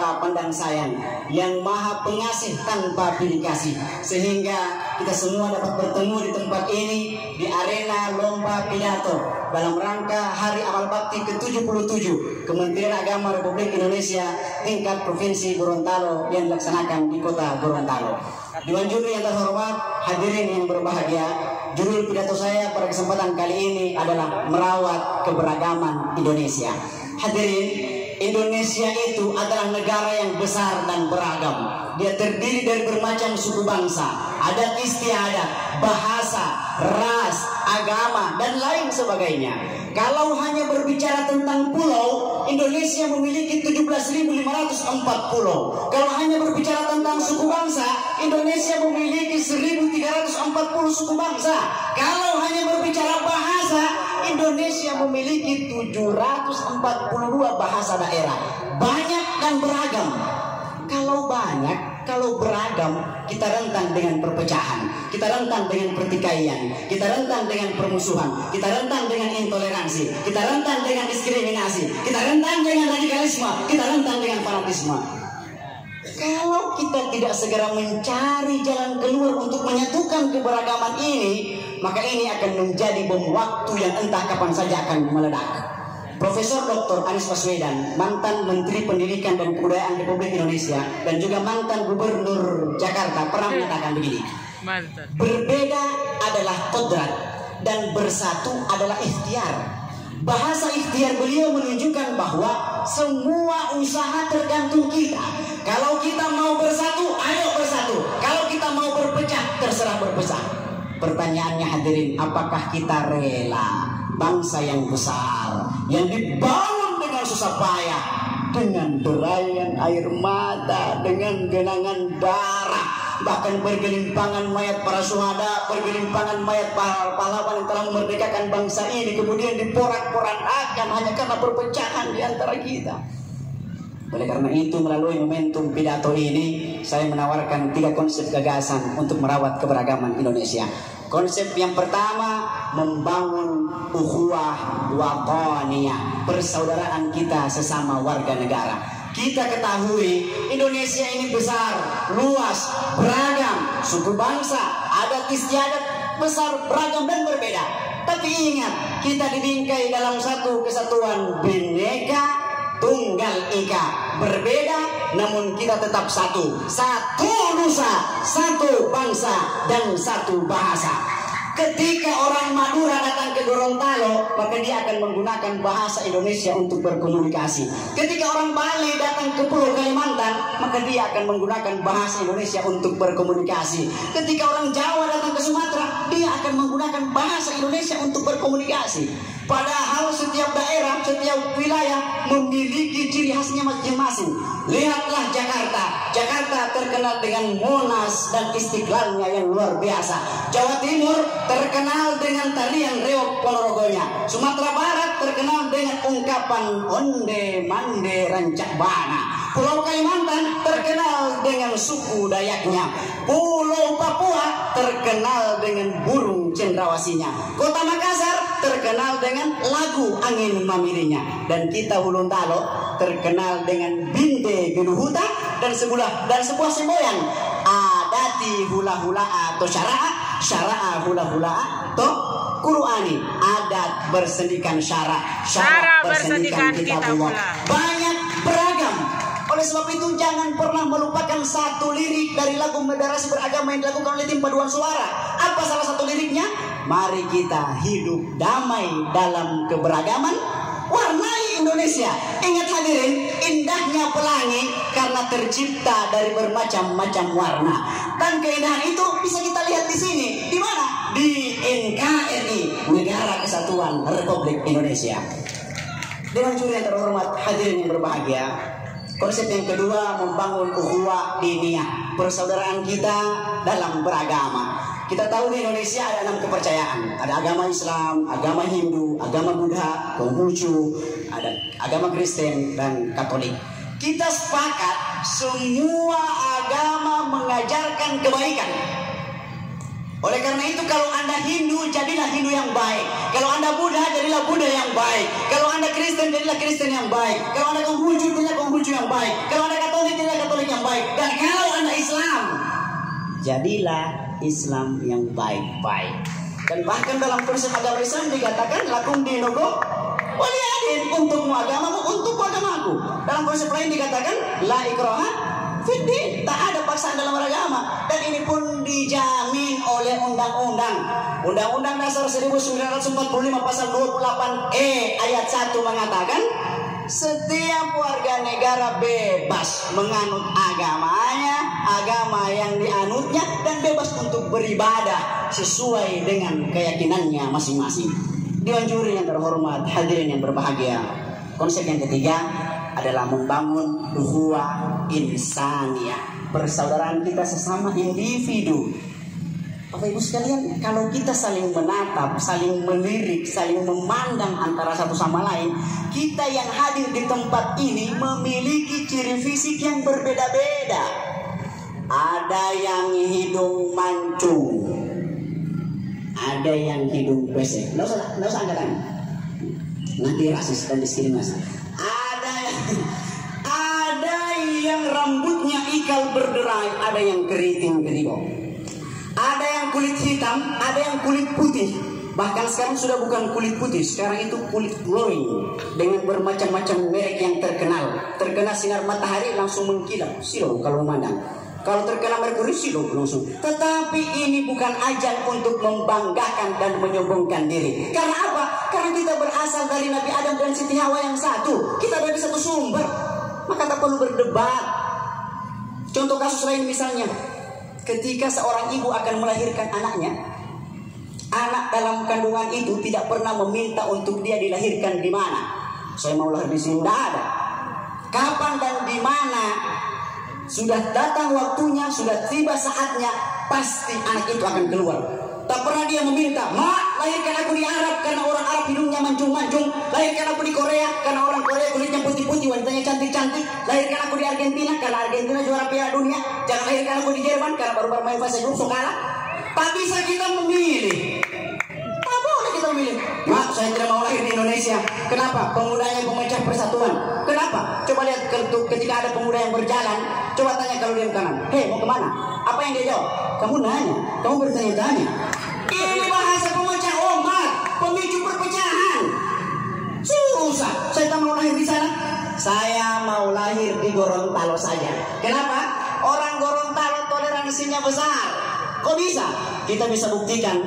tanpa pandang sayang, yang maha pengasih tanpa pilih kasih, sehingga kita semua dapat bertemu di tempat ini, di arena lomba pidato dalam rangka Hari Amal Bakti ke-77 Kementerian Agama Republik Indonesia tingkat Provinsi Gorontalo yang dilaksanakan di kota Gorontalo. Dewan juri yang terhormat, hadirin yang berbahagia, judul pidato saya pada kesempatan kali ini adalah merawat keberagaman Indonesia. Hadirin, Indonesia itu adalah negara yang besar dan beragam. Dia terdiri dari bermacam suku bangsa, adat istiadat, bahasa, ras, agama, dan lain sebagainya. Kalau hanya berbicara tentang pulau, Indonesia memiliki 17.504 pulau. Kalau hanya berbicara tentang suku bangsa, Indonesia memiliki 1.340 suku bangsa. Kalau hanya berbicara bahasa, Indonesia memiliki 742 bahasa daerah. Banyak dan beragam. Kalau banyak, kalau beragam, kita rentan dengan perpecahan, kita rentan dengan pertikaian, kita rentan dengan permusuhan, kita rentan dengan intoleransi, kita rentan dengan diskriminasi, kita rentan dengan radikalisme, kita rentan dengan fanatisme. Kalau kita tidak segera mencari jalan keluar untuk menyatukan keberagaman ini, maka ini akan menjadi bom waktu yang entah kapan saja akan meledak. Profesor Dr. Anies Baswedan, mantan Menteri Pendidikan dan Kebudayaan Republik Indonesia dan juga mantan Gubernur Jakarta, pernah mengatakan begini: berbeda adalah kodrat dan bersatu adalah ikhtiar. Bahasa ikhtiar beliau menunjukkan bahwa semua usaha tergantung kita. Kalau kita mau bersatu, ayo bersatu. Kalau kita mau berpecah, terserah berpecah. Pertanyaannya hadirin, apakah kita rela bangsa yang besar, yang dibangun dengan susah payah, dengan derayan air mata, dengan genangan darah, bahkan bergelimpangan mayat para syuhada, bergelimpangan mayat para pahlawan yang telah memerdekakan bangsa ini, kemudian diporak-porandakan hanya karena perpecahan di antara kita. Oleh karena itu, melalui momentum pidato ini, saya menawarkan 3 konsep gagasan untuk merawat keberagaman Indonesia. Konsep yang pertama, membangun ukhuwah wataniyah, persaudaraan kita sesama warga negara. Kita ketahui Indonesia ini besar, luas, beragam, suku bangsa, adat istiadat besar, beragam dan berbeda. Tapi ingat, kita dibingkai dalam satu kesatuan Bhinneka Tunggal Ika. Berbeda namun kita tetap satu. Satu nusa, satu bangsa, dan satu bahasa. Ketika orang Madura datang ke Gorontalo, maka dia akan menggunakan bahasa Indonesia untuk berkomunikasi. Ketika orang Bali datang ke Pulau Kalimantan, maka dia akan menggunakan bahasa Indonesia untuk berkomunikasi. Ketika orang Jawa datang ke Sumatera, dia akan menggunakan bahasa Indonesia untuk berkomunikasi. Padahal setiap daerah, setiap wilayah memiliki ciri khasnya masing-masing. Lihatlah Jakarta. Jakarta terkenal dengan Monas dan Istiqlalnya yang luar biasa. Jawa Timur terkenal dengan tarian reog Ponorogonya. Sumatera Barat terkenal dengan ungkapan onde mande rancak bana. Pulau Kalimantan terkenal dengan suku Dayaknya. Pulau Papua terkenal dengan burung cendrawasinya. Kota Makassar terkenal dengan lagu angin mamirinya. Dan kita Gorontalo terkenal dengan binte geluhuta dan sebuah semboyan adati hula hula atau syara'a hula hula atau Qur'ani, adat bersendikan syara bersendikan kitabullah. Banyak beragam. Oleh sebab itu jangan pernah melupakan satu lirik dari lagu Moderasi Beragama yang dilakukan oleh tim paduan suara. Apa salah satu liriknya? Mari kita hidup damai dalam keberagaman, warnai Indonesia. Ingat hadirin, indahnya pelangi karena tercipta dari bermacam-macam warna. Dan keindahan itu bisa kita lihat di sini. Di mana? Di NKRI, Negara Kesatuan Republik Indonesia. Dewan juri yang terhormat, hadirin yang berbahagia, konsep yang kedua, membangun ukhuwah diniyah, persaudaraan kita dalam beragama. Kita tahu di Indonesia ada 6 kepercayaan. Ada agama Islam, agama Hindu, agama Buddha, Konghucu, ada agama Kristen dan Katolik. Kita sepakat semua agama mengajarkan kebaikan. Oleh karena itu, kalau Anda Hindu, jadilah Hindu yang baik. Kalau Anda Buddha, jadilah Buddha yang baik. Kalau Anda Kristen, jadilah Kristen yang baik. Kalau Anda Konghucu, jadilah Konghucu yang baik. Kalau Anda Katolik, baik. Dan kalau Anda Islam, jadilah Islam yang baik-baik. Dan bahkan dalam konsep agama Islam dikatakan lakum dinukum waliyadin, untukmu agamamu, untukku agamaku. Dalam konsep lain dikatakan la ikraha fiddin, tak ada paksaan dalam beragama. Dan ini pun dijamin oleh Undang-Undang Dasar 1945 pasal 28E ayat 1 mengatakan setiap warga negara bebas menganut agamanya, agama yang dianutnya, dan bebas untuk beribadah sesuai dengan keyakinannya masing-masing. Dewan juri yang terhormat, hadirin yang berbahagia, konsep yang ketiga adalah membangun ukhuwah insaniyah, persaudaraan kita sesama individu. Bapak Ibu sekalian, kalau kita saling menatap, saling melirik, saling memandang antara satu sama lain, kita yang hadir di tempat ini memiliki ciri fisik yang berbeda-beda. Ada yang hidung mancung, ada yang hidung pesek. Nggak usah angkat, nanti rasis dan diskriminasi. Ada yang rambutnya ikal berderai, ada yang keriting keribau. Ada yang kulit hitam, ada yang kulit putih. Bahkan sekarang sudah bukan kulit putih, sekarang itu kulit glowing dengan bermacam-macam merek yang terkenal. Terkena sinar matahari langsung mengkilat, silau kalau memandang. Kalau terkena merkuri silau langsung. Tetapi ini bukan ajang untuk membanggakan dan menyombongkan diri. Karena apa? Karena kita berasal dari Nabi Adam dan Siti Hawa yang satu. Kita dari satu sumber. Maka tak perlu berdebat. Contoh kasus lain misalnya, ketika seorang ibu akan melahirkan anaknya, anak dalam kandungan itu tidak pernah meminta untuk dia dilahirkan di mana. Saya mau lahir di sini, tidak ada. Kapan dan di mana, sudah datang waktunya, sudah tiba saatnya, pasti anak itu akan keluar. Tak pernah dia meminta, "Mak, lahirkan aku di Arab karena orang Arab hidungnya mancung-mancung. Lahirkan aku di Korea karena orang Korea kulitnya putih-putih, wanitanya cantik-cantik. Lahirkan aku di Argentina karena Argentina juara Piala Dunia. Jangan lahirkan aku di Jerman karena baru-baru main fase grup so kalah." Tak bisa kita memilih. Tak boleh kita memilih. "Mak, saya tidak mau lahir di Indonesia." Kenapa? Pemudanya pemecah persatuan. Kenapa? Coba lihat ketika ada pemuda yang berjalan, coba tanya kalau dia ke kanan, "Hei, mau kemana?" Apa yang dia jawab? Kamu nanya, kamu bertanya-tanya. Ini bahasa pemecah umat, pemicu perpecahan. Susah. Saya tak mau lahir di sana. Saya mau lahir di Gorontalo saja. Kenapa? Orang Gorontalo toleransinya besar. Kok bisa? Kita bisa buktikan.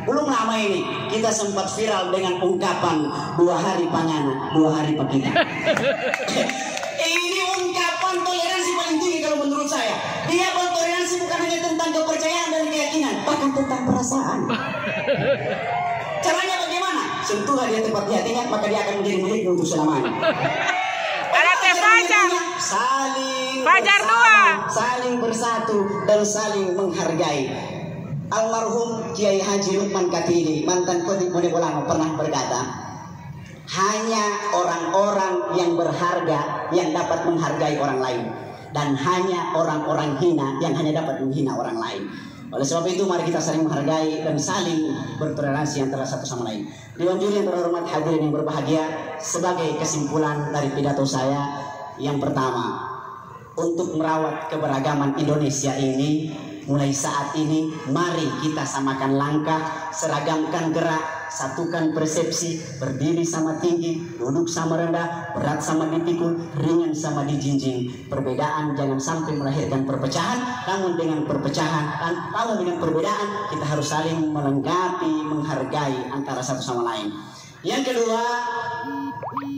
Belum lama ini kita sempat viral dengan ungkapan 2 hari pangana, 2 hari pakita. Ini ungkapan toleransi paling tinggi kalau menurut saya. Dia bertoleransi bukan hanya tentang kepercayaan dan keyakinan, bahkan tentang perasaan. Caranya bagaimana? Sentuhlah dia tempat di hatinya, maka dia akan menjadi milik untuk selamanya. Ada teh Fajar. Saling bersatu dan saling menghargai. Almarhum Kiai Haji Lukman Katili, mantan Khotib Bonebolano, pernah berkata, hanya orang-orang yang berharga yang dapat menghargai orang lain, dan hanya orang-orang hina yang hanya dapat menghina orang lain. Oleh sebab itu mari kita saling menghargai dan saling bertoleransi antara satu sama lain. Dewan juri yang terhormat, hadirin yang berbahagia, sebagai kesimpulan dari pidato saya, yang pertama, untuk merawat keberagaman Indonesia ini, mulai saat ini mari kita samakan langkah, seragamkan gerak, satukan persepsi, berdiri sama tinggi, duduk sama rendah, berat sama dipikul, ringan sama dijinjing. Perbedaan jangan sampai melahirkan perpecahan, namun dengan perbedaan kita harus saling melengkapi, menghargai antara satu sama lain. Yang kedua,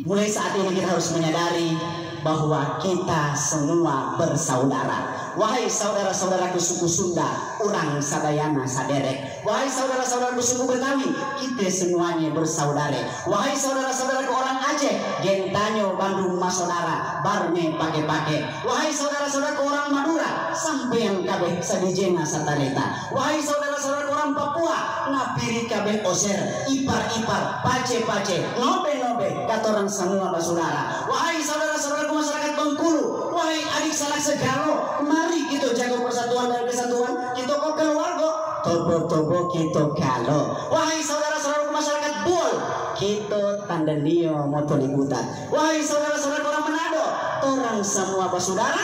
mulai saat ini kita harus menyadari bahwa kita semua bersaudara. Wahai saudara-saudaraku suku Sunda, urang sadayana saderek. Wahai saudara-saudaraku suku Betawi, kita semuanya bersaudara. Wahai saudara-saudaraku orang Aceh, gentanyo Bandung masodara, barne pake-pake. Wahai saudara-saudaraku orang Madura, sampean kabeh sadijena satareta. Wahai saudara-saudaraku orang Papua, napiri kabeh oser, ipar-ipar, pace-pace, nobe-nobe, katorang semua bersaudara. Wahai saudara-saudaraku masyarakat Bengkulu, wahai adik sanak segalo, mari kita jaga persatuan dan kesatuan. Kita kok keluarga, tobo-tobo kita kalau. Wahai saudara-saudara masyarakat Buol, kita tanda nio moto libutan. Wahai saudara-saudara orang Manado, orang semua bersaudara.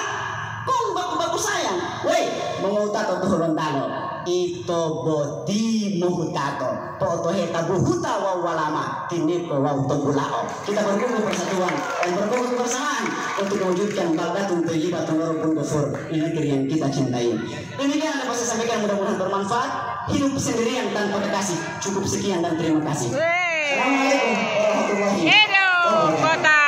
Kong baku sayang. Woi, mengutato tuhulon talo. Ito boti muhutato. Poto heta buhuta wawalama. Tinipo wawtogulao. Kita berkumpul persatuan dan berkumpul bersamaan untuk mewujudkan baldatun tayyibat warabun ghafur di negeri yang kita cintai. Demikian yang dapat saya sampaikan, mudah-mudahan bermanfaat. Hidup sendirian tanpa kekasih. Cukup sekian dan terima kasih. Assalamualaikum warahmatullahi wabarakatuh.